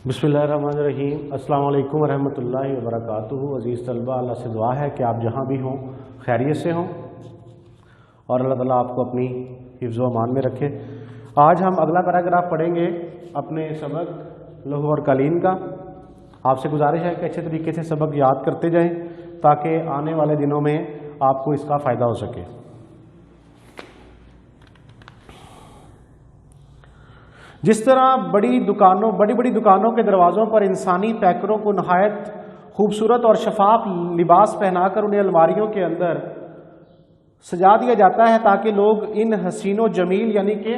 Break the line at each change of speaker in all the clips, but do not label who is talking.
बिस्मिल्लाहिर्रहमानिर्रहीम। अस्सलाम वालेकुम रहमतुल्लाहि व बरकातुहू। अज़ीज़ तलबा, अल्लाह से दुआ है कि आप जहाँ भी हों खैरियत से हों और अल्लाह ताला आपको अपनी हिफ्ज़ व अमान में रखे। आज हम अगला पैराग्राफ पढ़ेंगे अपने सबक लौह और कालीन का। आपसे गुजारिश है कि अच्छे तरीके से सबक याद करते जाएं ताकि आने वाले दिनों में आपको इसका फ़ायदा हो सके। जिस तरह बड़ी बड़ी दुकानों के दरवाज़ों पर इंसानी पैकरों को नहायत खूबसूरत और शफाफ लिबास पहनाकर उन्हें अलमारियों के अंदर सजा दिया जाता है ताकि लोग इन हसीनो जमील यानी कि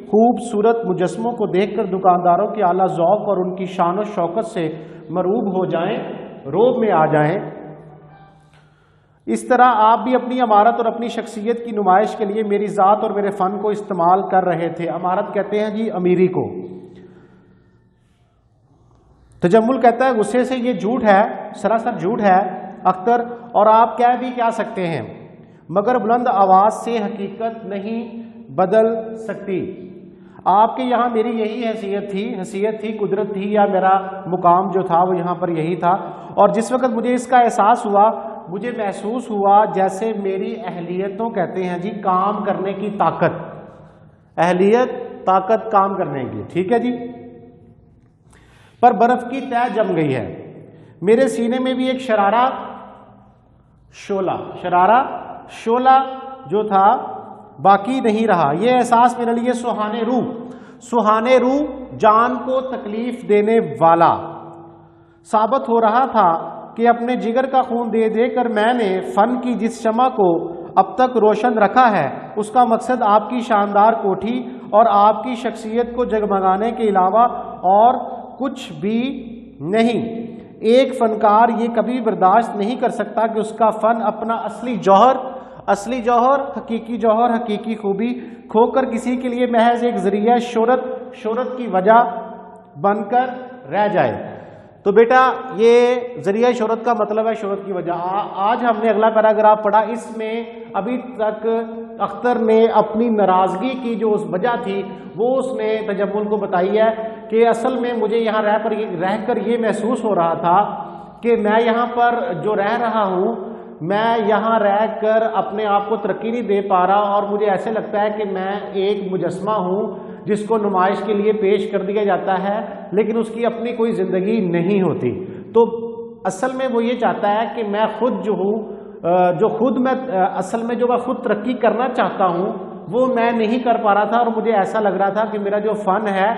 खूबसूरत मुजस्मों को देखकर दुकानदारों के आला ज़ौक़ और उनकी शान व शौकत से मरूब हो जाएं, रोब में आ जाएं। इस तरह आप भी अपनी अमारत और अपनी शख्सियत की नुमाइश के लिए मेरी ज़ात और मेरे फ़न को इस्तेमाल कर रहे थे। अमारत कहते हैं जी अमीरी को। तजम्मुल कहता है गुस्से से ये झूठ है, सरासर झूठ है अख्तर, और आप कह भी क्या सकते हैं मगर बुलंद आवाज़ से हकीकत नहीं बदल सकती। आपके यहाँ मेरी यही हैसियत थी, कुदरत थी, या मेरा मुकाम जो था वो यहाँ पर यही था। और जिस वक़्त मुझे इसका एहसास हुआ, मुझे महसूस हुआ जैसे मेरी अहलियतों कहते हैं जी काम करने की ताकत, अहलियत ताकत काम करने की, ठीक है जी, पर बर्फ की तह जम गई है। मेरे सीने में भी एक शरारा शोला जो था बाकी नहीं रहा। यह एहसास मेरे लिए सुहाने रूह जान को तकलीफ देने वाला साबित हो रहा था कि अपने जिगर का खून दे देकर मैंने फन की जिस शमा को अब तक रोशन रखा है उसका मकसद आपकी शानदार कोठी और आपकी शख्सियत को जगमगाने के अलावा और कुछ भी नहीं। एक फनकार ये कभी बर्दाश्त नहीं कर सकता कि उसका फन अपना असली जौहर, हकीकी खूबी खोकर किसी के लिए महज एक जरिया शोहरत की वजह बनकर रह जाए। तो बेटा ये जरिया शोहरत का मतलब है शोहरत की वजह। आज हमने अगला पैराग्राफ पढ़ा। इसमें अभी तक अख्तर ने अपनी नाराज़गी की जो उस वजह थी वो उसने तजम्मुल को बताई है कि असल में मुझे यहाँ रहकर ये महसूस हो रहा था कि मैं यहाँ पर जो रह रहा हूँ, मैं यहाँ रहकर अपने आप को तरक्की नहीं दे पा रहा और मुझे ऐसे लगता है कि मैं एक मुजस्मा हूँ जिसको नुमाइश के लिए पेश कर दिया जाता है लेकिन उसकी अपनी कोई ज़िंदगी नहीं होती। तो असल में वो ये चाहता है कि मैं खुद जो हूँ मैं खुद तरक्की करना चाहता हूँ वो मैं नहीं कर पा रहा था और मुझे ऐसा लग रहा था कि मेरा जो फ़न है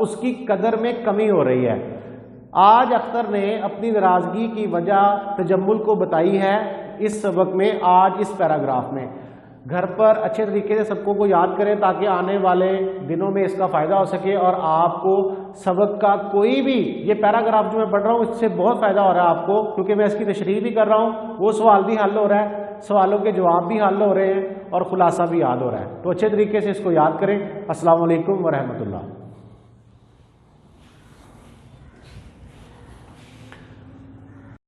उसकी कदर में कमी हो रही है। आज अख्तर ने अपनी नाराज़गी की वजह तजम्मुल को बताई है इस सबक में, आज इस पैराग्राफ में। घर पर अच्छे तरीके से सबको को याद करें ताकि आने वाले दिनों में इसका फ़ायदा हो सके और आपको सबक का कोई भी ये पैराग्राफ जो मैं पढ़ रहा हूँ इससे बहुत फ़ायदा हो रहा है आपको, क्योंकि मैं इसकी तशरीह भी कर रहा हूँ, वो सवाल भी हल हो रहा है, सवालों के जवाब भी हल हो रहे हैं और ख़ुलासा भी याद हो रहा है। तो अच्छे तरीके से इसको याद करें। अस्सलाम वालेकुम व रहमतुल्लाह।